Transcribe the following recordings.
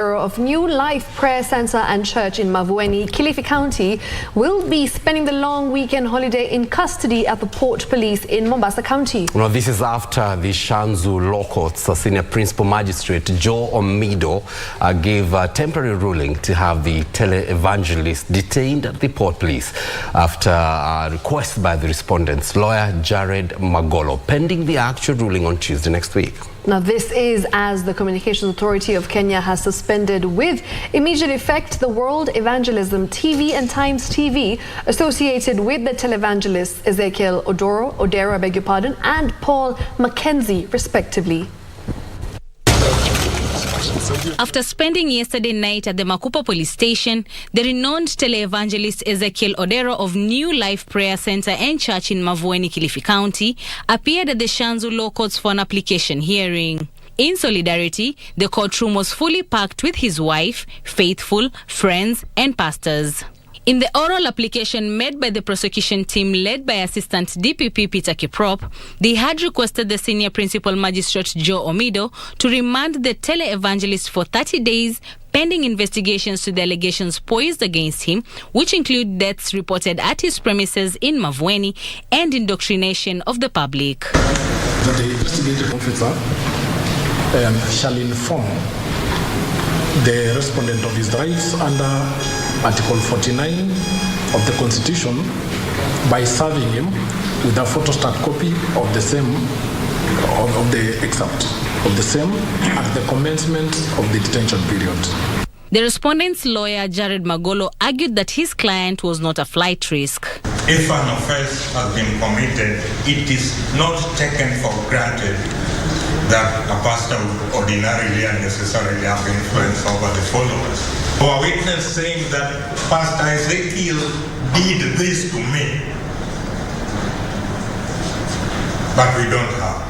Of New Life Prayer Center and Church in Mavueni, Kilifi County, will be spending the long weekend holiday in custody at the Port Police in Mombasa County. Well, this is after the Shanzu Law Court's Senior Principal Magistrate Joe Omido gave a temporary ruling to have the tele-evangelist detained at the Port Police after a request by the respondent's lawyer Jared Magolo, pending the actual ruling on Tuesday next week. Now, this is as the Communications Authority of Kenya has suspended with immediate effect the World Evangelism TV and Times TV associated with the televangelists Ezekiel Odera, and Paul Mackenzie, respectively. After spending yesterday night at the Makupa police station, the renowned televangelist Ezekiel Odera of New Life Prayer Center and Church in Mavueni, Kilifi County, appeared at the Shanzu Law Courts for an application hearing. In solidarity, the courtroom was fully packed with his wife, faithful, friends, and pastors. In the oral application made by the prosecution team led by Assistant DPP Peter Kiprop, they had requested the Senior Principal Magistrate Joe Omido to remand the tele-evangelist for 30 days pending investigations to the allegations posed against him, which include deaths reported at his premises in Mavueni and indoctrination of the public. That the investigative officer shall inform the respondent of his rights under Article 49 of the Constitution by serving him with a photostat copy of the same, of the excerpt of the same at the commencement of the detention period. The respondent's lawyer, Jared Magolo, argued that his client was not a flight risk. If an offense has been committed, it is not taken for granted that a pastor would ordinarily and necessarily have influence over the followers. Our witness saying that Pastor Ezekiel did this to me, but we don't have.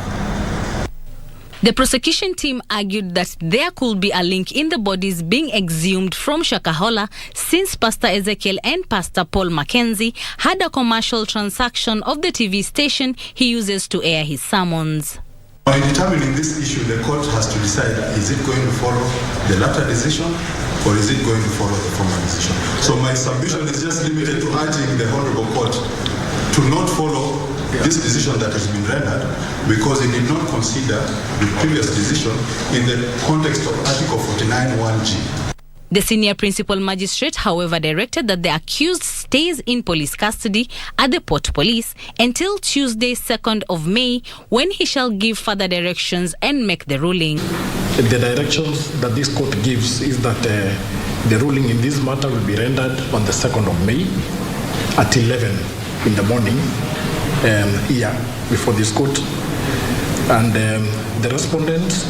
The prosecution team argued that there could be a link in the bodies being exhumed from Shakahola since Pastor Ezekiel and Pastor Paul Mackenzie had a commercial transaction of the TV station he uses to air his sermons. By determining this issue, the court has to decide, is it going to follow the latter decision or is it going to follow the former decision? So my submission is just limited to urging the Honorable Court to not follow this decision that has been rendered because it did not consider the previous decision in the context of Article 49(1)(g). The Senior Principal Magistrate, however, directed that the accused stays in police custody at the Port Police until Tuesday, 2nd of May, when he shall give further directions and make the ruling. The directions that this court gives is that the ruling in this matter will be rendered on the 2nd of May at 11 in the morning here before this court. And the respondent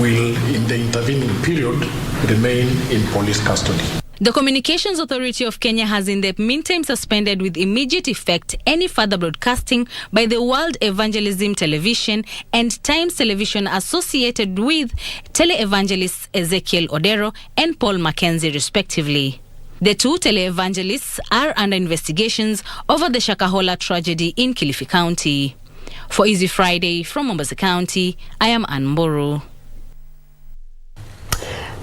will, in the intervening period, remain in police custody. The Communications Authority of Kenya has in the meantime suspended with immediate effect any further broadcasting by the World Evangelism Television and Times Television associated with televangelists Ezekiel Odera and Paul Mackenzie, respectively. The two televangelists are under investigations over the Shakahola tragedy in Kilifi County. For Easy Friday from Mombasa County, I am Ann Mburu.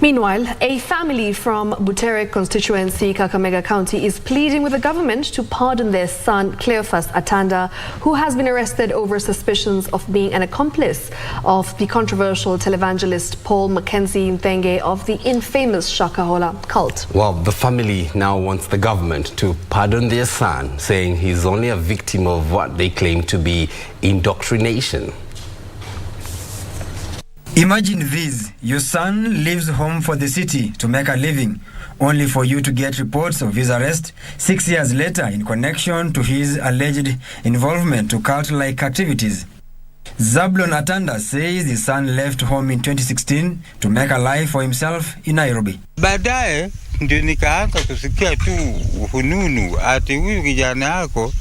Meanwhile, a family from Butere constituency, Kakamega County, is pleading with the government to pardon their son, Cleophas Atanda, who has been arrested over suspicions of being an accomplice of the controversial televangelist Paul Mackenzie Mthenge of the infamous Shakahola cult. Well, the family now wants the government to pardon their son, saying he's only a victim of what they claim to be indoctrination. Imagine this, your son leaves home for the city to make a living, only for you to get reports of his arrest 6 years later in connection to his alleged involvement to cult-like activities. Zablon Atanda says his son left home in 2016 to make a life for himself in Nairobi. Baadaye ndio nikaanza kusikia tu hununu ati huyu kijana yako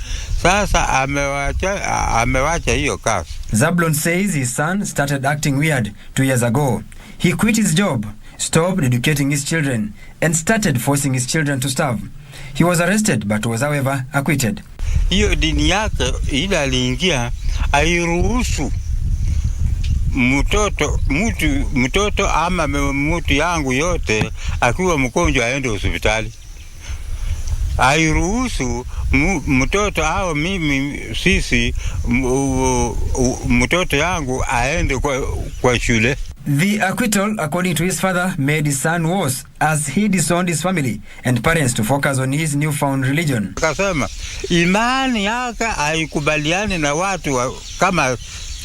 sasa amewacha hiyo kazi. Zablon says his son started acting weird 2 years ago. He quit his job, stopped educating his children, and started forcing his children to starve. He was arrested but was however acquitted. Hiyo dini yake ila aliingia airuhusu mtoto ama mtu yangu yote akiwa mgonjwa aende hospitali. Hairuhusu mtoto au sisi mtoto yangu aende kwa shule. The acquittal, according to his father, made his son worse as he disowned his family and parents to focus on his newfound religion. Akasema imani yake haikubaliani na watu kama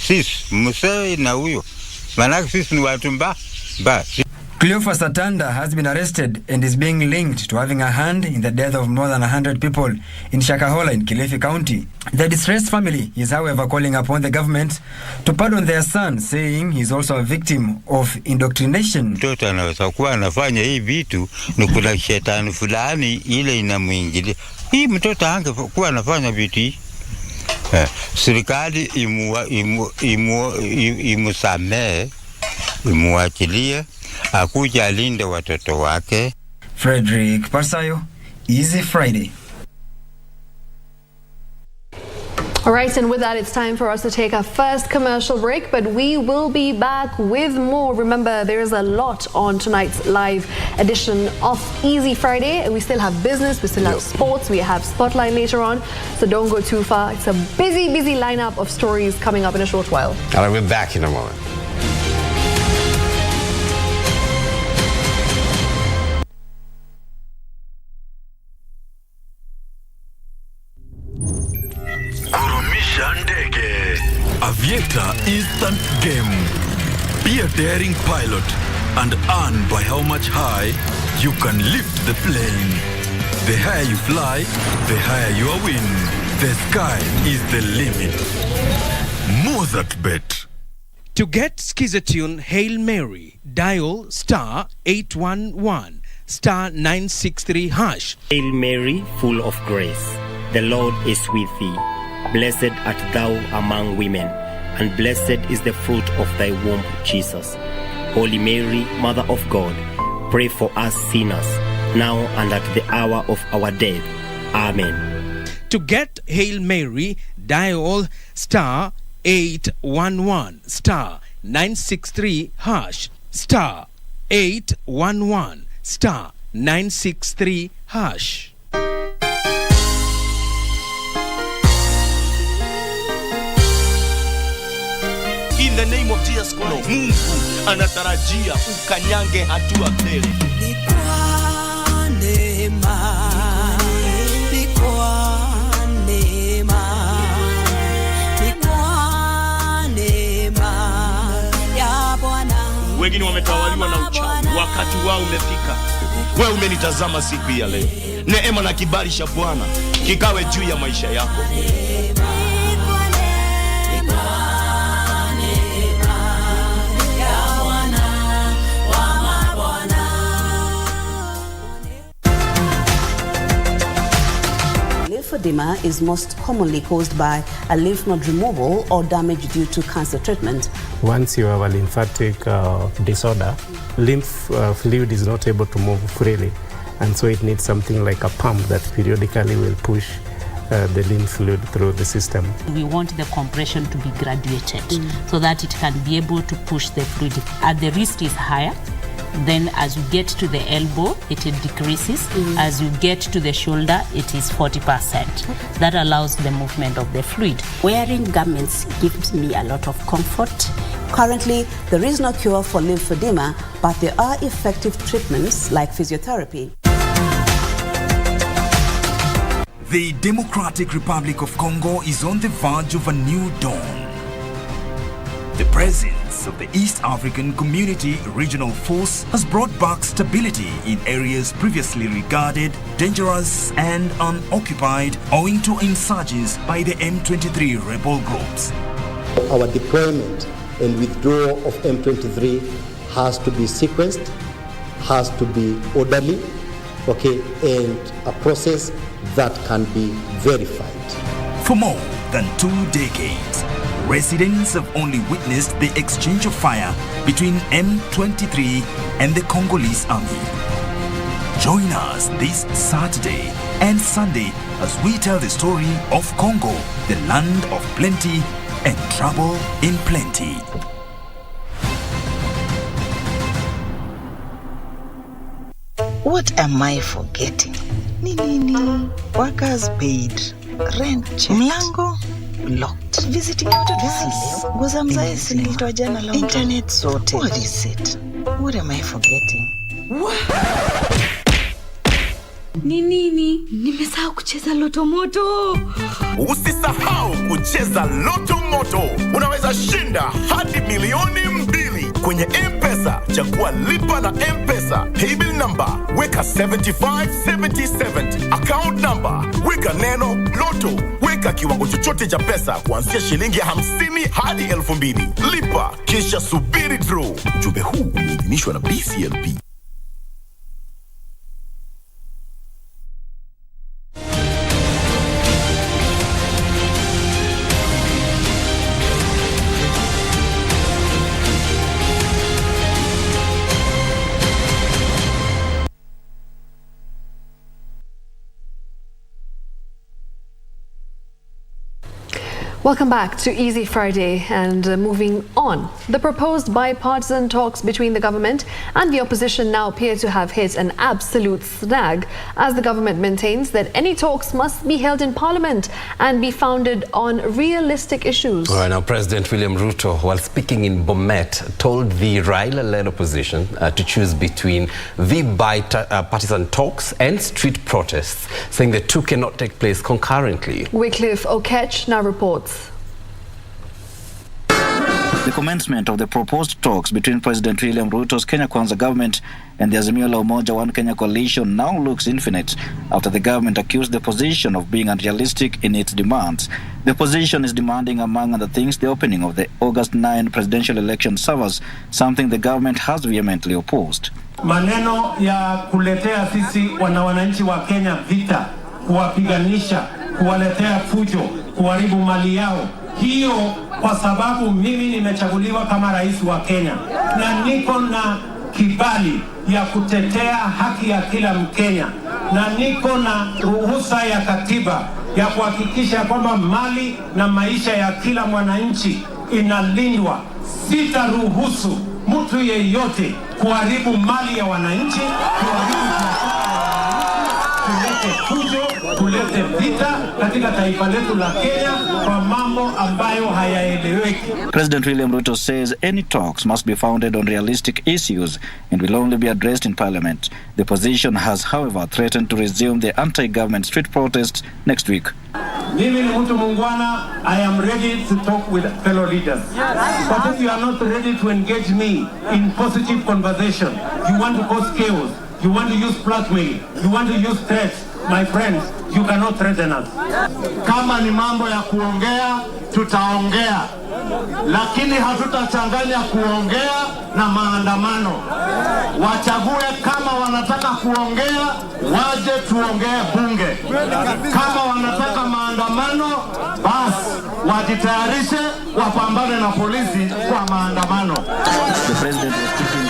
sisi, msee na huyo. Maana sisi ni watu mbaya. Cleophas Atanda has been arrested and is being linked to having a hand in the death of more than 100 people in Shakahola in Kilifi County. The distressed family is, however, calling upon the government to pardon their son, saying he is also a victim of indoctrination. Mtoto anaweza kuwa anafanya hii vitu ni kuna shetani fulani ile inamuingilia. Hii mtoto angekuwa anafanya vitu hii. Serikali imusamee, imuachilie, akuja alinde watoto wake. Frederick Parsayo, Easy Friday. All right, and with that, it's time for us to take our first commercial break, but we will be back with more. Remember, there is a lot on tonight's live edition of Easy Friday, and we still have business, we still have sports, we have Spotlight later on, so don't go too far. It's a busy lineup of stories coming up in a short while. All right, we're back in a moment. Aviator instant game. Be a daring pilot and earn by how much high you can lift the plane. The higher you fly, the higher your win. The sky is the limit. Mozart Bet. To get Skizatune Hail Mary, dial *811 *963#. Hail Mary, full of grace, the Lord is with thee. Blessed art thou among women, and blessed is the fruit of thy womb, Jesus. Holy Mary, Mother of God, pray for us sinners, now and at the hour of our death. Amen. To get Hail Mary, dial *811 *963#. *811 *963#. In the name of Jesus Christ, Mungu anatarajia ukanyange hatua mbele. Wengine wametawaliwa na uchawi, wakati wao umefika. Wewe umenitazama siku ya leo. Neema na kibali cha Bwana kikawe juu ya maisha yako. Lymphedema is most commonly caused by a lymph node removal or damage due to cancer treatment. Once you have a lymphatic disorder, lymph fluid is not able to move freely, and so it needs something like a pump that periodically will push the lymph fluid through the system. We want the compression to be graduated so that it can be able to push the fluid. The wrist is higher. Then as you get to the elbow, it decreases. As you get to the shoulder, it is 40%. That allows the movement of the fluid. Wearing garments gives me a lot of comfort. Currently, there is no cure for lymphedema, but there are effective treatments like physiotherapy. The Democratic Republic of Congo is on the verge of a new dawn. The presence of the East African Community Regional Force has brought back stability in areas previously regarded dangerous and unoccupied owing to insurgents by the M23 rebel groups. Our deployment and withdrawal of M23 has to be sequenced, has to be orderly, and a process that can be verified. For more than 2 decades, residents have only witnessed the exchange of fire between M23 and the Congolese army. Join us this Saturday and Sunday as we tell the story of Congo, the land of plenty and trouble in plenty. What am I forgetting? Nini, workers paid, rent checked, mlango locked, visiting notices, nguo za mzazi zilitoa jana long, internet sorted. What is it? What am I forgetting? Nini, nimesahau kucheza Loto Moto. Usisahau kucheza Loto Moto. Unaweza shinda hadi milioni 2 kwenye M-Pesa. Chagua lipa na M-Pesa. Paybill number, weka 757070. Account number, weka neno Loto. Weka kiwango chochote cha pesa kuanzia shilingi 50 hadi 2000. Lipa, kisha subiri draw. Ujumbe huu umeidhinishwa na BCLP. Welcome back to Easy Friday, and moving on. The proposed bipartisan talks between the government and the opposition now appear to have hit an absolute snag, as the government maintains that any talks must be held in Parliament and be founded on realistic issues. All right, now President William Ruto, while speaking in Bomet, told the Raila-led opposition to choose between the bipartisan talks and street protests, saying the two cannot take place concurrently. Wycliffe Okech now reports. The commencement of the proposed talks between President William Ruto's Kenya Kwanza government and the Azimio la Umoja One Kenya coalition now looks infinite after the government accused the opposition of being unrealistic in its demands. The opposition is demanding, among other things, the opening of the August 9 presidential election servers, something the government has vehemently opposed. Maneno ya kuletea sisi wananchi wa Kenya vita, kuwapiganisha, kuwaletea fujo, kuharibu mali yao. Hiyo kwa sababu mimi nimechaguliwa kama rais wa Kenya na niko na kibali ya kutetea haki ya kila Mkenya na niko na ruhusa ya katiba ya kuhakikisha kwamba mali na maisha ya kila mwananchi inalindwa. Sitaruhusu mtu yeyote kuharibu mali ya wananchi, kuharibu kulete fujo, kulete vita katika taifa letu la Kenya kwa mambo ambayo hayaeleweki. President William Ruto says any talks must be founded on realistic issues and will only be addressed in Parliament. The opposition has, however, threatened to resume the anti-government street protests next week. Mimi ni mtu muungwana. I am ready to talk with fellow leaders. But if you are not ready to engage me in positive conversation, you want to cause chaos, you want to use blackmail, you want to use threats, my friends, you cannot threaten us. Kama ni mambo ya kuongea, tutaongea. Lakini hatutachanganya kuongea na maandamano. Wachague kama wanataka kuongea, waje tuongee bunge. Kama wanataka maandamano, basi wajitayarishe wapambane na polisi kwa maandamano. The president was speaking in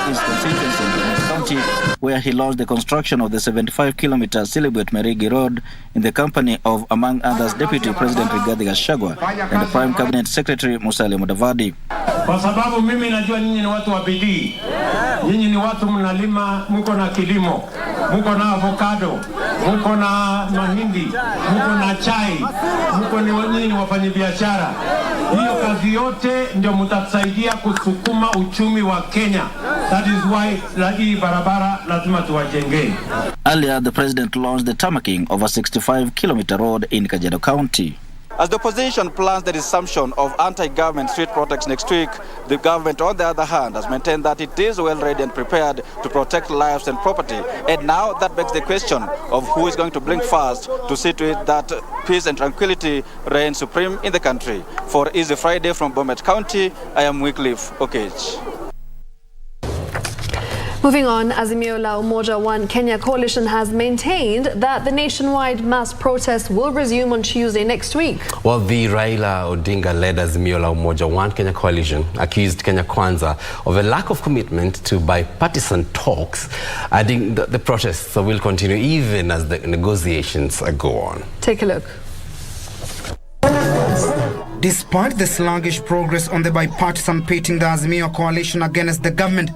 his constituency in the county, where he launched the construction of the 75-kilometer Silibwet Merigi Road in the company of, among others, Deputy President Rigathi Gachagua and the Prime Cabinet Secretary Musalia Mudavadi. Kwa sababu mimi najua nyinyi ni watu wa bidii. Nyinyi ni watu mnalima, mko na kilimo, mko na avocado, mko na mahindi, mko na chai, mko ni wafanyabiashara. Hiyo kazi yote ndio mtatusaidia kusukuma uchumi wa Kenya. That is why hii barabara lazima tuwajengee. Earlier, the president launched the tarmacking of a 65-kilometer road in Kajiado County. As the opposition plans the resumption of anti-government street protests next week, the government, on the other hand, has maintained that it is well ready and prepared to protect lives and property. And now that begs the question of who is going to blink first to see to it that peace and tranquility reign supreme in the country. For Easy Friday from Bomet County, I am Wycliffe Okech. Moving on, Azimio la Umoja One Kenya coalition has maintained that the nationwide mass protests will resume on Tuesday next week. Well, the Raila Odinga-led Azimio la Umoja One Kenya coalition accused Kenya Kwanza of a lack of commitment to bipartisan talks, adding that the protests will continue even as the negotiations go on. Take a look. Despite the sluggish progress on the bipartisan pitting the Azimio coalition against the government,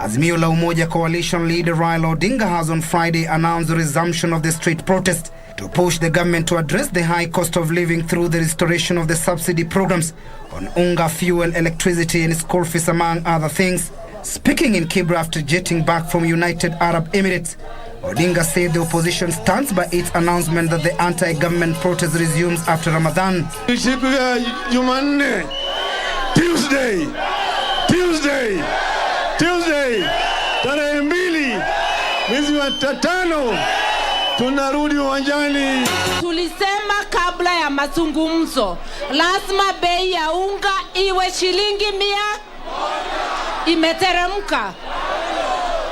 Azimio la Umoja coalition leader Raila Odinga has on Friday announced the resumption of the street protest to push the government to address the high cost of living through the restoration of the subsidy programs on unga, fuel, electricity and school fees, among other things. Speaking in Kibra after jetting back from United Arab Emirates, Odinga said the opposition stands by its announcement that the anti-government protest resumes after Ramadan. Tuesday, tarehe 2 mwezi wa 5 tunarudi uwanjani. Tulisema kabla ya mazungumzo lazima bei ya unga iwe shilingi 100. Imeteremka.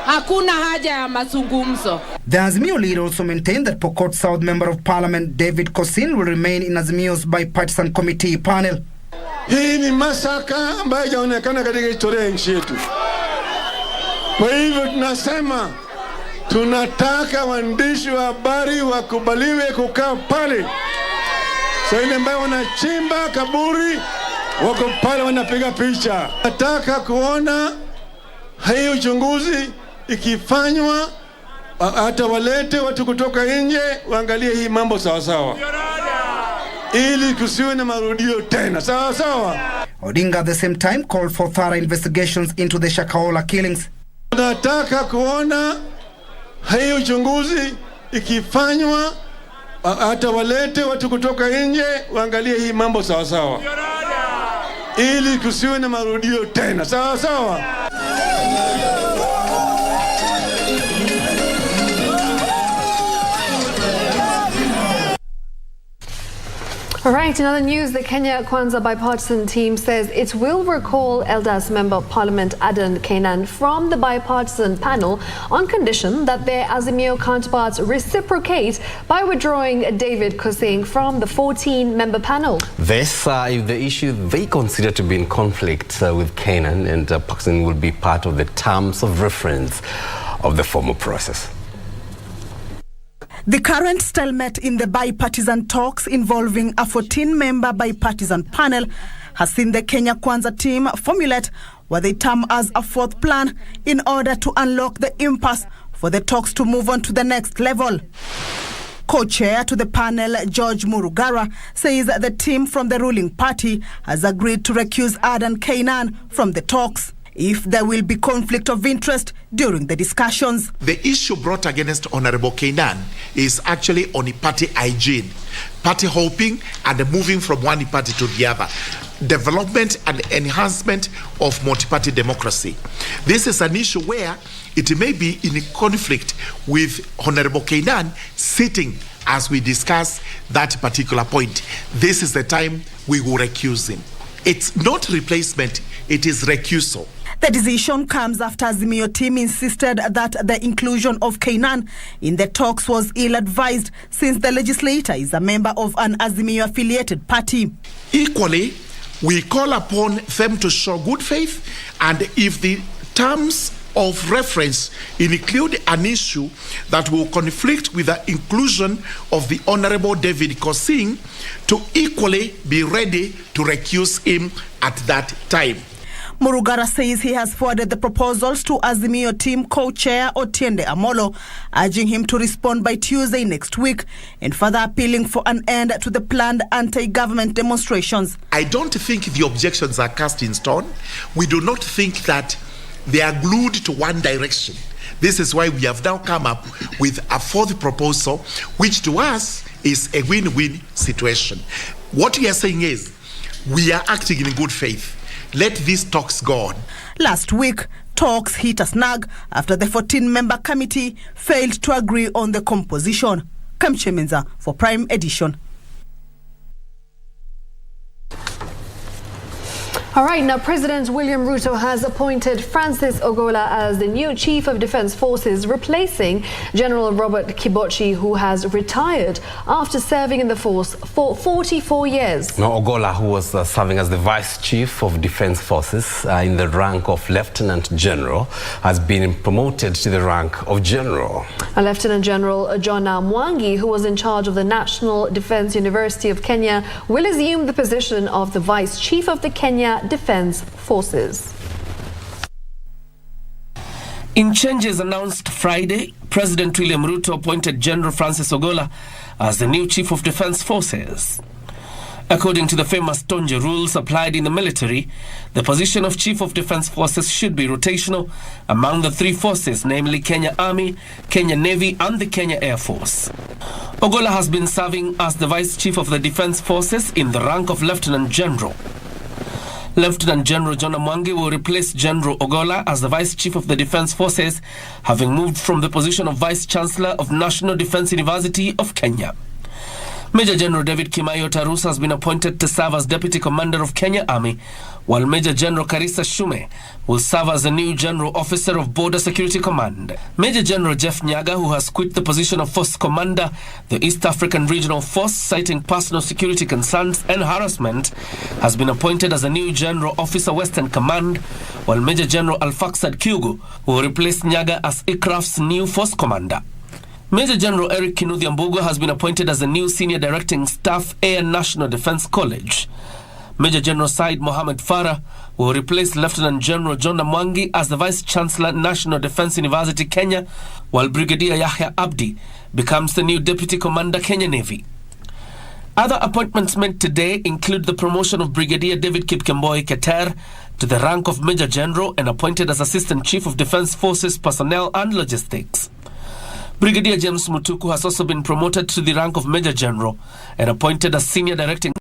Hakuna haja ya mazungumzo. The Azimio leader also maintained that Pokot South Member of Parliament David Kosin will remain in Azimio's bipartisan committee panel. Hii ni masaka ambayo hajaonekana katika historia ya nchi yetu. Kwa hivyo tunasema tunataka waandishi wa habari wakubaliwe kukaa pale. Sasa ile ambayo wanachimba kaburi wako pale wanapiga picha. Nataka kuona hii uchunguzi ikifanywa, hata walete watu kutoka nje waangalie hii mambo sawa sawa, ili kusiwe na marudio tena. Sawa sawa. Odinga at the same time called for thorough investigations into the Shakahola killings. Nataka kuona hii uchunguzi ikifanywa, hata walete watu kutoka nje waangalie hii mambo sawa sawa, ili kusiwe na marudio tena. Sawa sawa. All right, in other news, the Kenya Kwanza bipartisan team says it will recall Elders Member of Parliament Adan Kainan from the bipartisan panel on condition that their Azimio counterparts reciprocate by withdrawing David Kosing from the 14-member panel. This is the issue they consider to be in conflict with Kainan, and Pakistan will be part of the terms of reference of the formal process. The current stalemate in the bipartisan talks involving a 14-member bipartisan panel has seen the Kenya Kwanza team formulate what they term as a fourth plan in order to unlock the impasse for the talks to move on to the next level. Co-chair to the panel, George Murugara, says the team from the ruling party has agreed to recuse Adan Kainan from the talks if there will be conflict of interest during the discussions. The issue brought against Honorable Kainan is actually on party hygiene, party hopping and moving from one party to the other, development and enhancement of multi-party democracy. This is an issue where it may be in conflict with Honorable Kainan sitting as we discuss that particular point. This is the time we will recuse him. It's not replacement, it is recusal. The decision comes after Azimio team insisted that the inclusion of Kainan in the talks was ill-advised since the legislator is a member of an Azimio-affiliated party. Equally, we call upon them to show good faith, and if the terms of reference include an issue that will conflict with the inclusion of the Honorable David Kosing, to equally be ready to recuse him at that time. Murugara says he has forwarded the proposals to Azimio team co-chair Otiende Amolo, urging him to respond by Tuesday next week and further appealing for an end to the planned anti-government demonstrations. I don't think the objections are cast in stone. We do not think that they are glued to one direction. This is why we have now come up with a fourth proposal, which to us is a win-win situation. What we are saying is, we are acting in good faith. Let these talks go on. Last week, talks hit a snag after the 14-member committee failed to agree on the composition. Kamche Menza for Prime Edition. All right, now President William Ruto has appointed Francis Ogola as the new Chief of Defence Forces, replacing General Robert Kibochi, who has retired after serving in the force for 44 years. Now, Ogola, who was serving as the Vice Chief of Defence Forces in the rank of Lieutenant General, has been promoted to the rank of General. Lieutenant General John Mwangi, who was in charge of the National Defence University of Kenya, will assume the position of the Vice Chief of the Kenya Defence Forces. In changes announced Friday, President William Ruto appointed General Francis Ogolla as the new Chief of Defence Forces. According to the famous Tonje rules applied in the military, the position of Chief of Defence Forces should be rotational among the three forces, namely Kenya Army, Kenya Navy and the Kenya Air Force. Ogolla has been serving as the Vice Chief of the Defence Forces in the rank of Lieutenant General. Lieutenant General John Mwangi will replace General Ogolla as the Vice Chief of the Defence Forces, having moved from the position of Vice Chancellor of National Defence University of Kenya. Major General David Kimayo Tarus has been appointed to serve as Deputy Commander of Kenya Army, while Major General Karisa Shume will serve as the new General Officer of Border Security Command. Major General Jeff Nyaga, who has quit the position of Force Commander, the East African Regional Force, citing personal security concerns and harassment, has been appointed as the new General Officer Western Command, while Major General Alfaxad Kago will replace Nyaga as ICRAF's new Force Commander. Major General Eric Kinuthia Mbugo has been appointed as the new Senior Directing Staff, Air National Defence College. Major General Said Mohammed Farah will replace Lieutenant General John Mwangi as the Vice Chancellor, National Defence University, Kenya, while Brigadier Yahya Abdi becomes the new Deputy Commander, Kenya Navy. Other appointments made today include the promotion of Brigadier David Kipkemboi Keter to the rank of Major General and appointed as Assistant Chief of Defence Forces Personnel and Logistics. Brigadier James Mutuku has also been promoted to the rank of Major General and appointed as Senior Directing